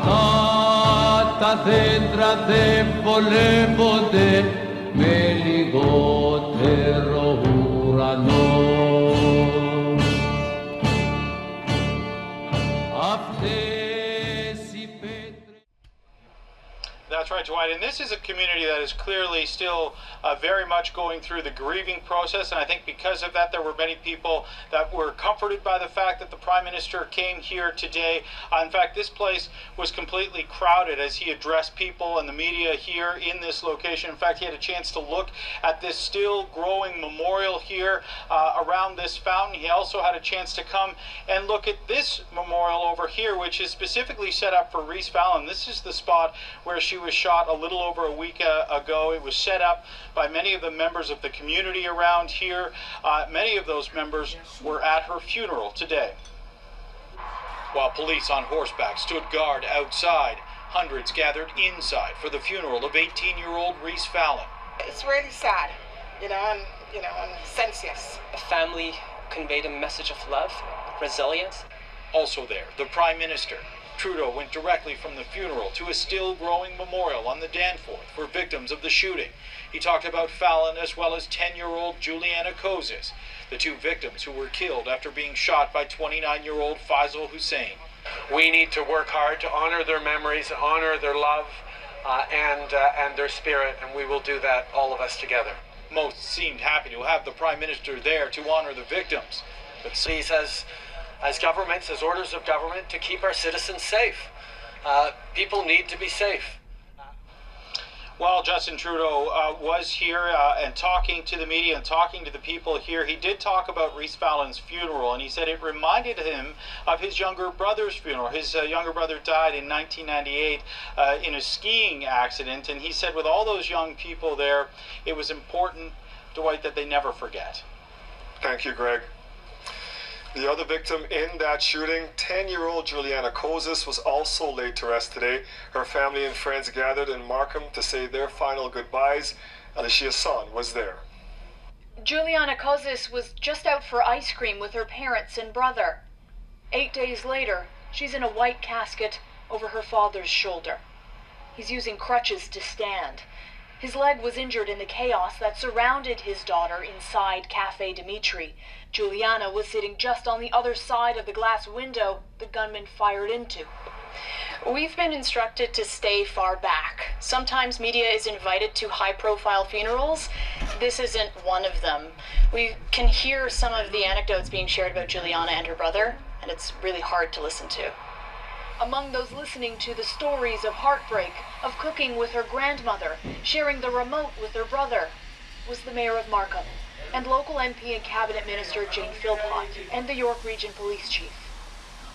Αυτά τα δέντρα δεν βολεύονται με λιγότερο ουρανό. That's right, Dwight, and this is a community that is clearly still very much going through the grieving process, and I think because of that there were many people that were comforted by the fact that the Prime Minister came here today. In fact, this place was completely crowded as he addressed people and the media here in this location. In fact, he had a chance to look at this still growing memorial here around this fountain. He also had a chance to come and look at this memorial over here, which is specifically set up for Reese Fallon. This is the spot where she was shot a little over a week ago. It was set up by many of the members of the community around here. Many of those members were at her funeral today. While police on horseback stood guard outside, hundreds gathered inside for the funeral of 18-year-old Reese Fallon. It's really sad, and senseless. The family conveyed a message of love, resilience. Also there, the Prime Minister. Trudeau went directly from the funeral to a still-growing memorial on the Danforth for victims of the shooting. He talked about Fallon as well as 10-year-old Juliana Kozis, the two victims who were killed after being shot by 29-year-old Faisal Hussein. We need to work hard to honor their memories, honor their love, and their spirit, and we will do that, all of us together. Most seemed happy to have the Prime Minister there to honor the victims. But he says, as governments, as orders of government, to keep our citizens safe. People need to be safe. Well, Justin Trudeau was here and talking to the media and talking to the people here. He did talk about Reese Fallon's funeral, and he said it reminded him of his younger brother's funeral. His younger brother died in 1998 in a skiing accident, and he said with all those young people there, it was important, Dwight, that they never forget. Thank you, Greg. The other victim in that shooting, 10-year-old Juliana Kozis, was also laid to rest today. Her family and friends gathered in Markham to say their final goodbyes. Alicia's son was there. Juliana Kozis was just out for ice cream with her parents and brother. 8 days later, she's in a white casket over her father's shoulder. He's using crutches to stand. His leg was injured in the chaos that surrounded his daughter inside Café Dimitri. Juliana was sitting just on the other side of the glass window the gunman fired into. We've been instructed to stay far back. Sometimes media is invited to high-profile funerals. This isn't one of them. We can hear some of the anecdotes being shared about Juliana and her brother, and it's really hard to listen to. Among those listening to the stories of heartbreak, of cooking with her grandmother, sharing the remote with her brother, was the mayor of Markham, and local MP and cabinet minister Jane Philpott, and the York Region Police Chief.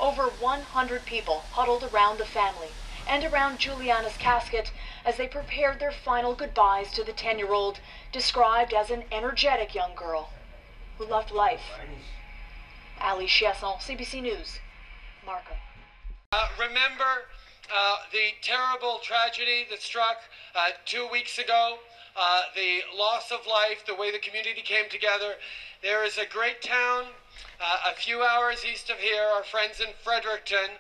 Over 100 people huddled around the family and around Juliana's casket as they prepared their final goodbyes to the 10-year-old, described as an energetic young girl who loved life. Ali Chiasson, CBC News, Markham. Remember the terrible tragedy that struck 2 weeks ago, the loss of life, the way the community came together. There is a great town a few hours east of here, our friends in Fredericton,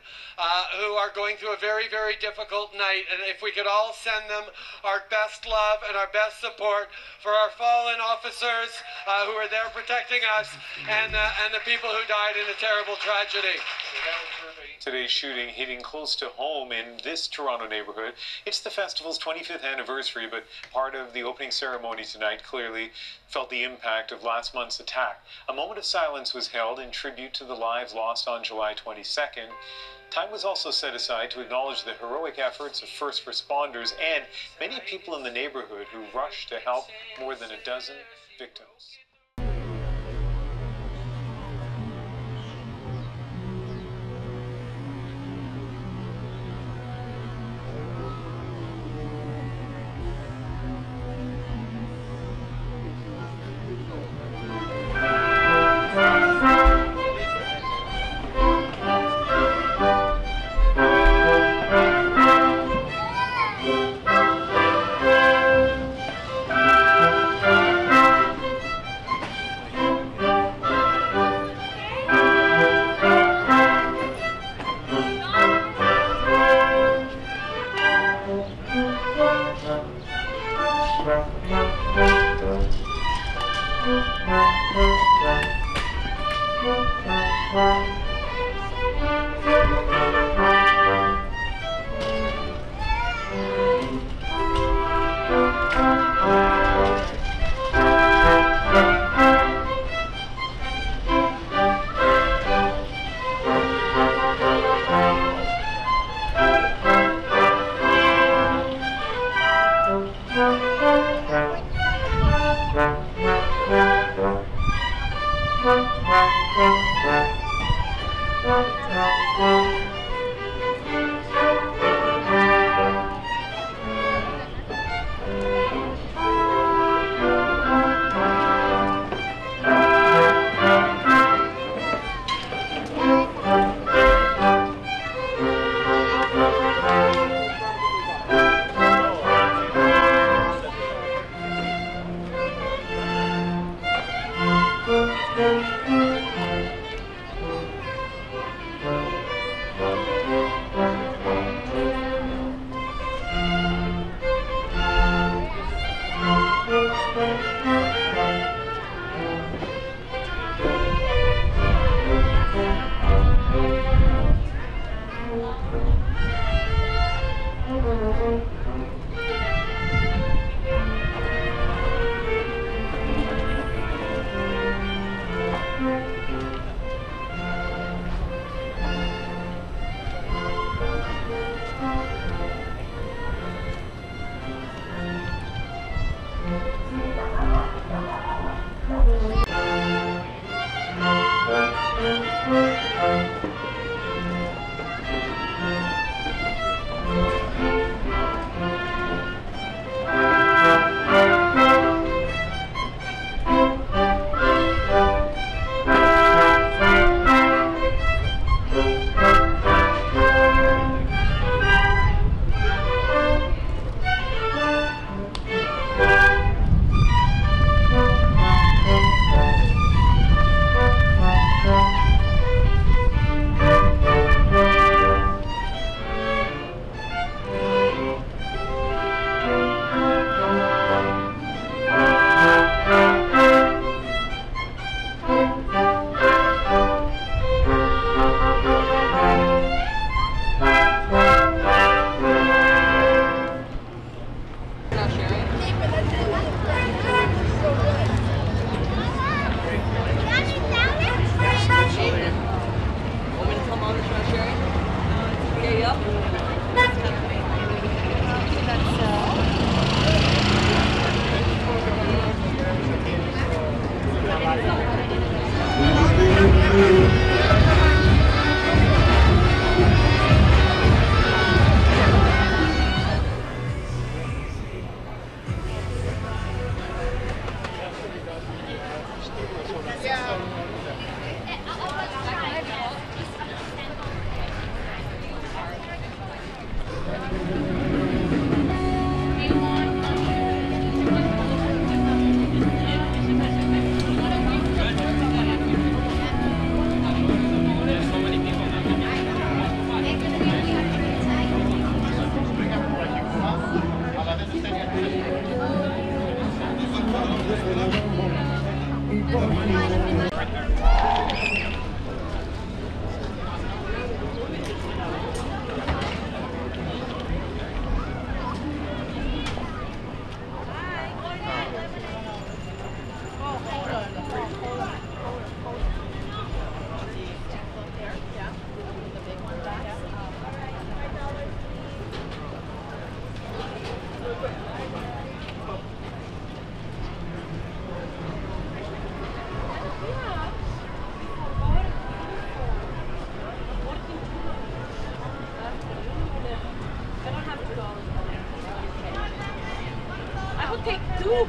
who are going through a very, very difficult night. And if we could all send them our best love and our best support for our fallen officers who are there protecting us, and the people who died in a terrible tragedy. Today's shooting hitting close to home in this Toronto neighborhood. It's the festival's 25th anniversary, but part of the opening ceremony tonight clearly felt the impact of last month's attack. A moment of silence was held in tribute to the lives lost on July 22nd. Time was also set aside to acknowledge the heroic efforts of first responders and many people in the neighborhood who rushed to help more than a dozen victims.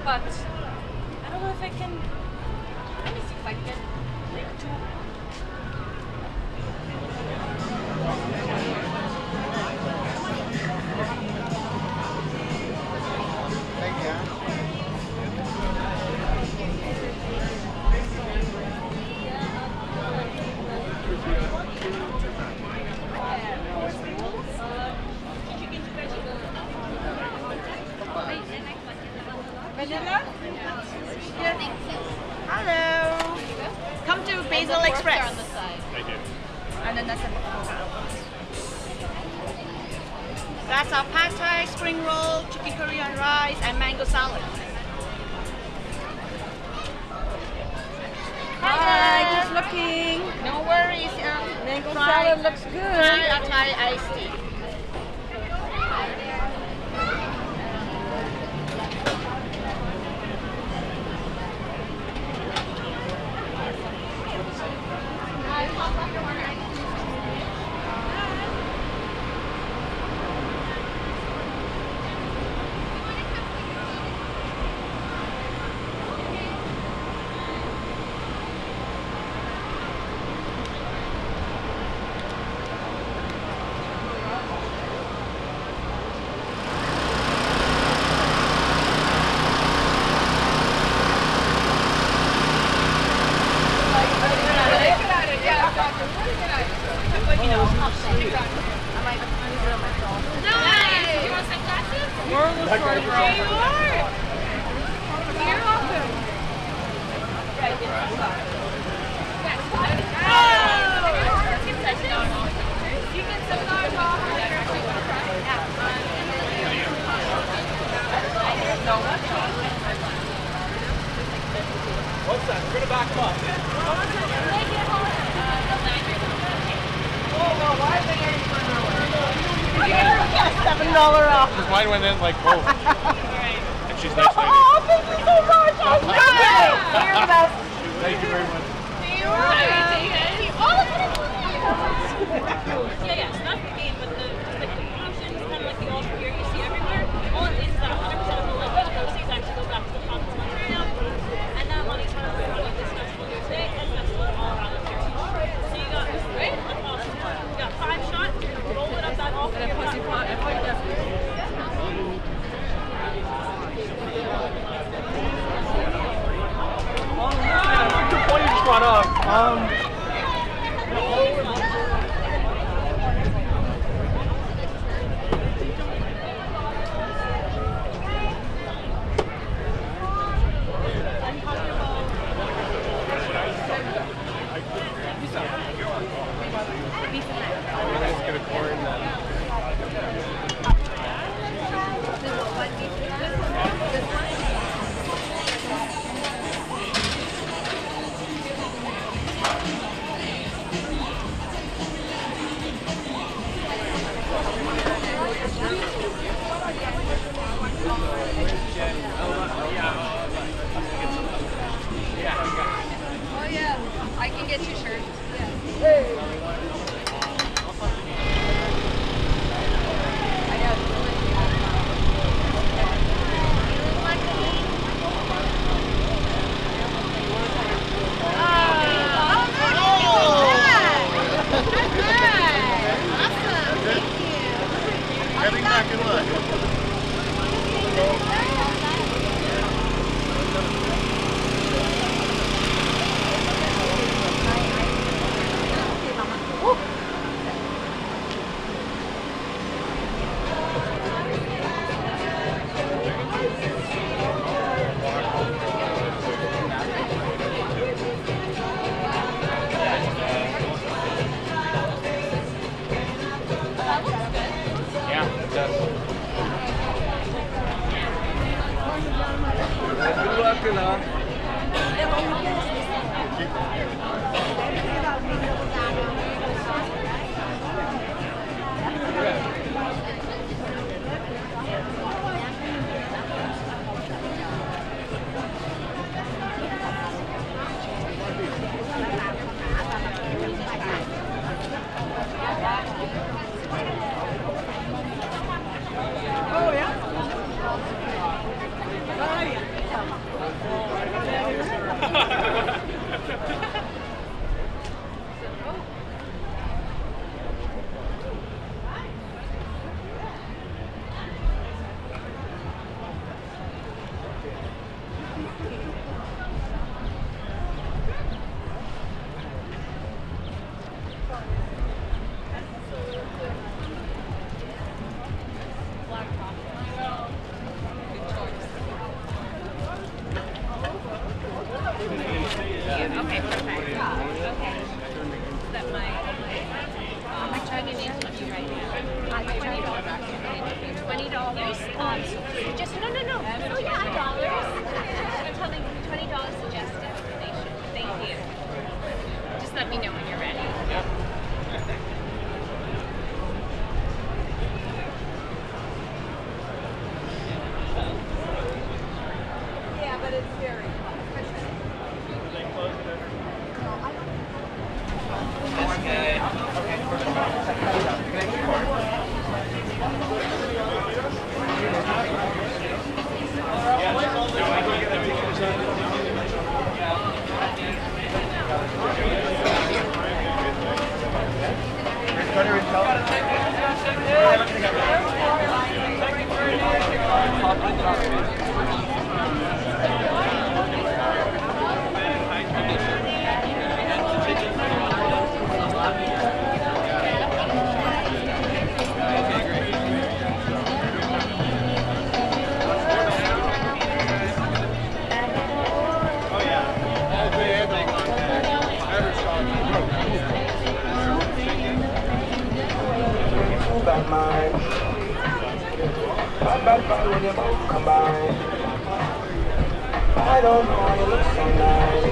But I don't know if I can. Let me see if I can make two. Thank you. Vanilla? Hello. Come to Basil Express. That's our pad thai, spring roll, chicken curry on rice, and mango salad. Hi, just looking. No worries. Mango salad looks good. Thai iced tea. What's that? We're gonna back them up. $7 off. Because mine went in like both. And she's nice lady. Oh, thank you so much. You're the best. Thank you very much. Yeah, it's not the game, but the promotion is kind of like the all here you see everywhere. All it is that 100% of the proceeds actually go back to the province of Ontario, and that money's kind of like this festival here today and festivals all around Ontario. So you got this, right? That's awesome. You got 5 shots, you're gonna roll it up that all for your pot. What you just brought up? Let's get a corn then. Oh yeah, I can get you shirts. Getting back in luck. I don't know, you look so nice.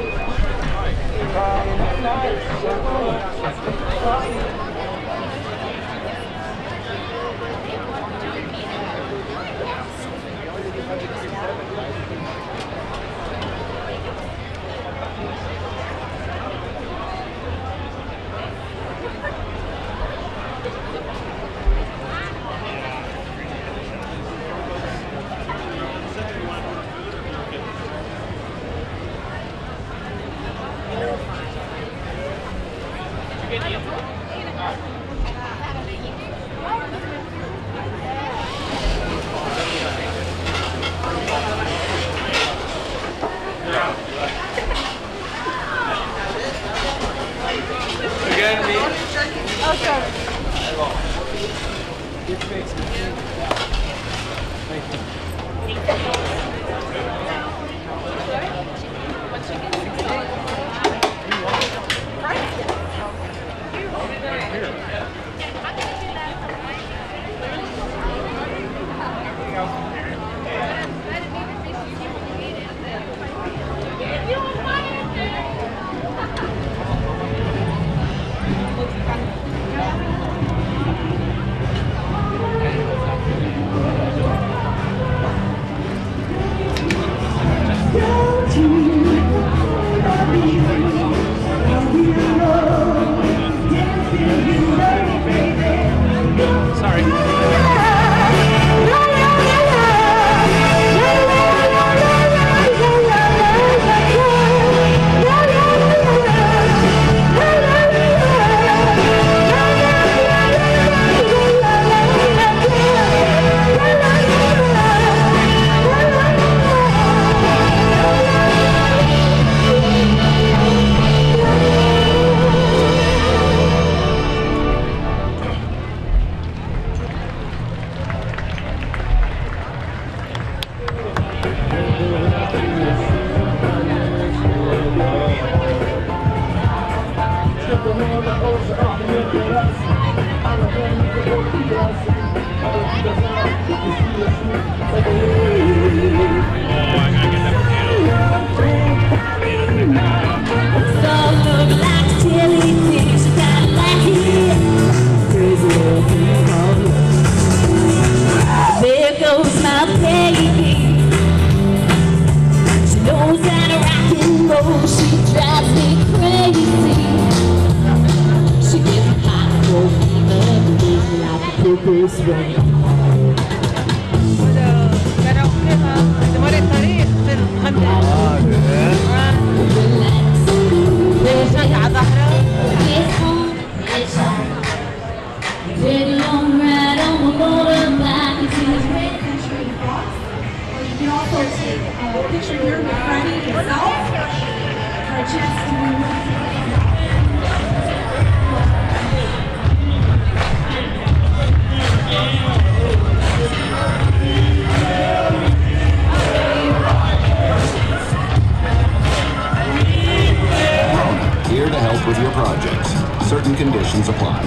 With your projects. Certain conditions apply.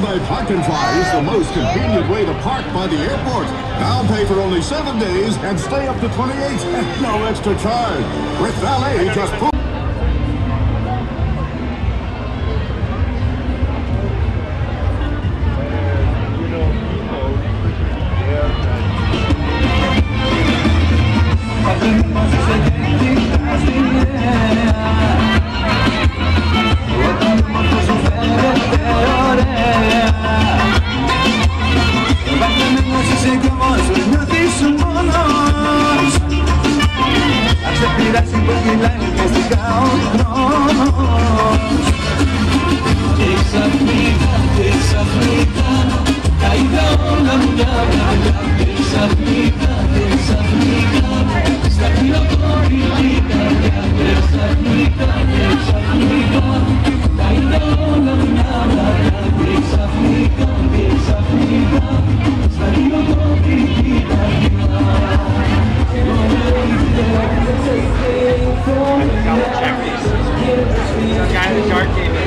By Park and Fly is the most convenient way to park by the airport. Now pay for only 7 days and stay up to 28 at no extra charge. With valet, just put. Guy in the shark gave me